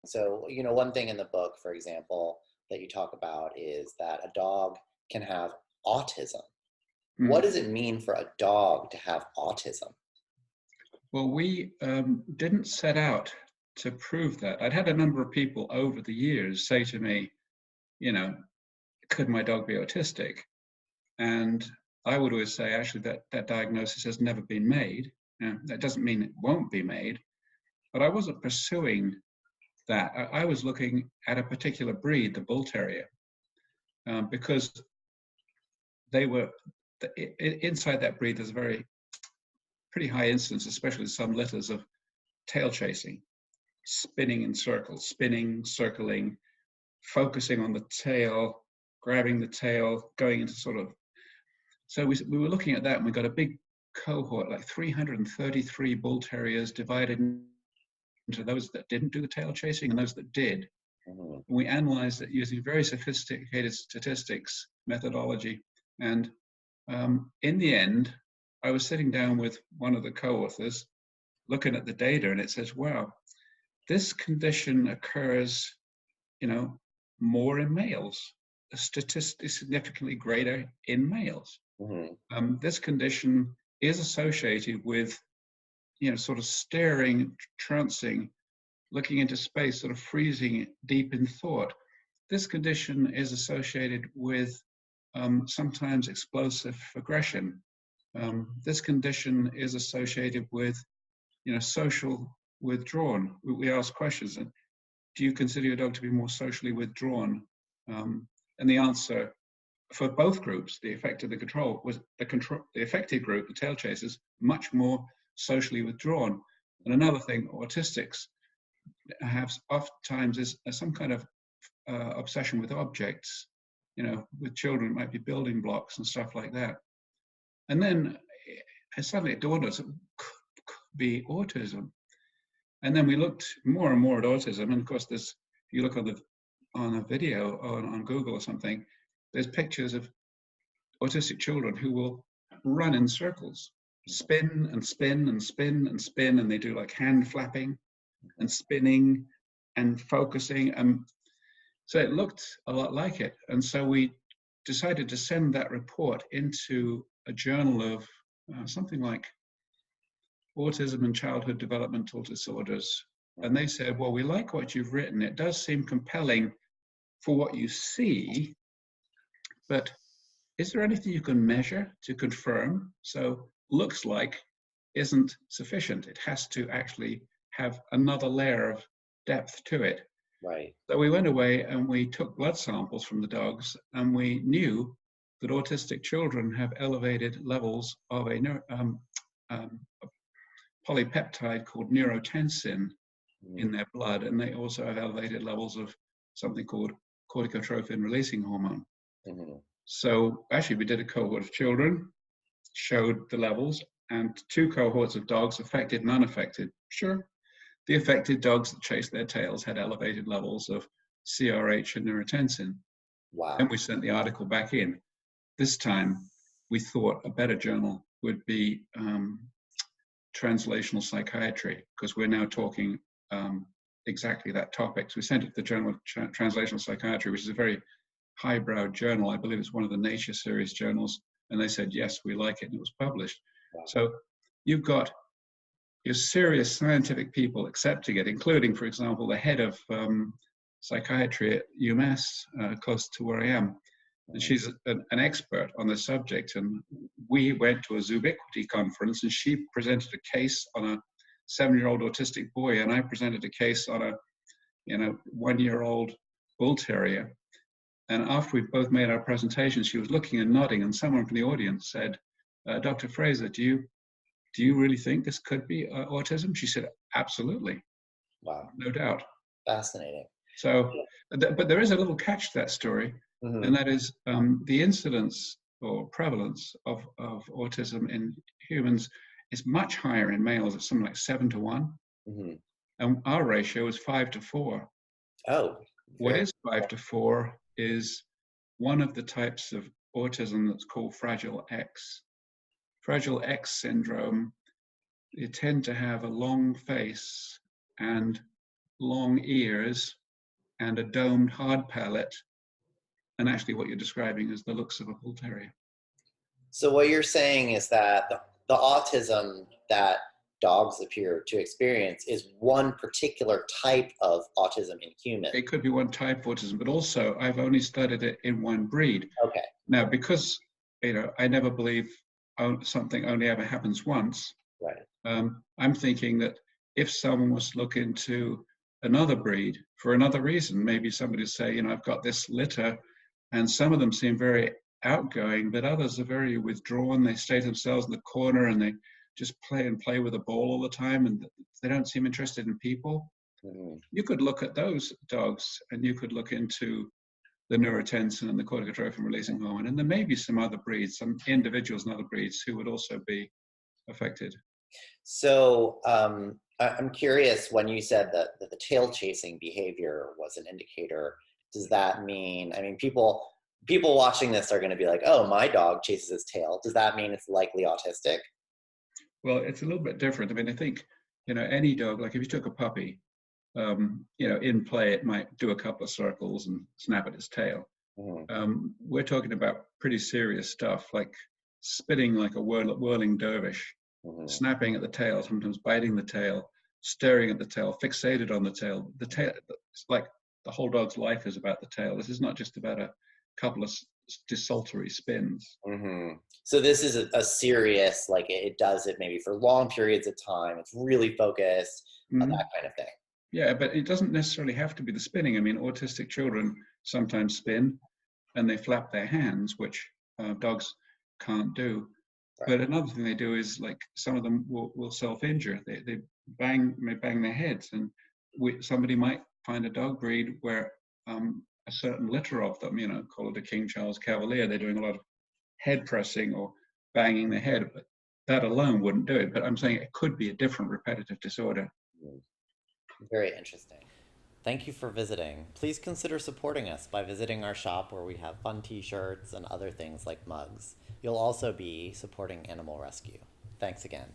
So, one thing in the book, for example, that you talk about is that a dog can have autism. What Mm. does it mean for a dog to have autism? Well, we didn't set out to prove that. I'd had a number of people over the years say to me, you know, could my dog be autistic? And I would always say, actually, that diagnosis has never been made. That doesn't mean it won't be made, but I wasn't pursuing that. I was looking at a particular breed, the bull terrier, because they were inside that breed. There's a very pretty high incidence, especially some litters, of tail chasing, spinning in circles, spinning, circling, focusing on the tail, grabbing the tail, going into sort of. So we were looking at that, and we got a big cohort, like 333 bull terriers, divided into those that didn't do the tail chasing and those that did. Mhm. And we analyzed it using very sophisticated statistics methodology. And in the end, I was sitting down with one of the co-authors, looking at the data, and it says, wow, this condition occurs, more in males, statistically significantly greater in males. Mhm. This condition is associated with, sort of staring, trancing, looking into space, sort of freezing deep in thought. This condition is associated with sometimes explosive aggression. This condition is associated with, social withdrawn. We ask questions, and do you consider your dog to be more socially withdrawn? And the answer for both groups, the affected, the control, was the affected group, the tail chasers, much more socially withdrawn. And another thing, autistics have oftentimes is some kind of obsession with objects. With children, it might be building blocks and stuff like that. And then suddenly it dawned on us, it could be autism. And then we looked more and more at autism. And of course, if you look on a video on Google or something, there's pictures of autistic children who will run in circles, spin and spin and spin and spin, and they do like hand flapping and spinning and focusing. So it looked a lot like it. And so we decided to send that report into a journal of something like Autism and Childhood Developmental Disorders. And they said, well, we like what you've written. It does seem compelling for what you see, but is there anything you can measure to confirm? So looks like isn't sufficient. It has to actually have another layer of depth to it. Right. So we went away and we took blood samples from the dogs, and we knew that autistic children have elevated levels of a polypeptide called neurotensin in their blood, and they also have elevated levels of something called corticotrophin releasing hormone. Mhm. So actually we did a cohort of children, showed the levels, and two cohorts of dogs, affected and unaffected. Sure, the affected dogs that chased their tails had elevated levels of CRH and neurotensin. Wow. Then we sent the article back in. This time we thought a better journal would be translational psychiatry, because we're now talking exactly that topic. So we sent it to the Journal of Translational Psychiatry, which is a very highbrow journal. I believe it's one of the Nature series journals. And they said, yes, we like it. And it was published. Wow. So you've got your serious scientific people accepting it, including, for example, the head of psychiatry at UMass, close to where I am. And she's an expert on the subject. And we went to a Zubiquity conference, and she presented a case on a 7-year-old autistic boy, and I presented a case on a 1-year-old bull terrier. And after we both made our presentations, she was looking and nodding, and someone from the audience said, Dr. Fraser, do you really think this could be autism? She said, absolutely. Wow. No doubt. Fascinating. So, but there is a little catch to that story, and that is the incidence or prevalence of autism in humans is much higher in males. It's something like 7 to 1. And our ratio is 5 to 4. Oh. What is 5 to 4 is one of the types of autism that's called Fragile X. Fragile X syndrome, you tend to have a long face and long ears and a domed hard palate, and actually what you're describing is the looks of a bull terrier. So what you're saying is that the autism that dogs appear to experience is one particular type of autism in humans. It could be one type of autism, but also I've only studied it in one breed. Okay. Now, because I never believe something only ever happens once, Right. I'm thinking that if someone was to look into another breed for another reason, maybe somebody say, I've got this litter, and some of them seem very outgoing, but others are very withdrawn. They stay to themselves in the corner and they just play with a ball all the time, and they don't seem interested in people. Mm-hmm. You could look at those dogs and you could look into the neurotensin and the corticotrophin releasing hormone, and there may be some other breeds, some individuals and other breeds who would also be affected. So I'm curious, when you said that the tail chasing behavior was an indicator, does that mean, I mean, people watching this are going to be like, oh, my dog chases his tail. Does that mean it's likely autistic? Well, it's a little bit different. I mean, I think, any dog, like if you took a puppy, in play, it might do a couple of circles and snap at its tail. Mm-hmm. We're talking about pretty serious stuff, like spitting like a whirling dervish, Mm-hmm. snapping at the tail, sometimes biting the tail, staring at the tail, fixated on the tail. The tail, it's like the whole dog's life is about the tail. This is not just about a couple of desultory spins. Mm-hmm. So this is a serious, like it does it maybe for long periods of time. It's really focused, Mm-hmm. that kind of thing. Yeah, but it doesn't necessarily have to be the spinning. I mean, autistic children sometimes spin and they flap their hands, which dogs can't do. Right. But another thing they do is, like, some of them will self-injure. They may bang their heads, and somebody might find a dog breed where a certain litter of them, call it a King Charles Cavalier, they're doing a lot of head pressing or banging their head, but that alone wouldn't do it. But I'm saying it could be a different repetitive disorder. Very interesting. Thank you for visiting. Please consider supporting us by visiting our shop, where we have fun t-shirts and other things like mugs. You'll also be supporting animal rescue. Thanks again.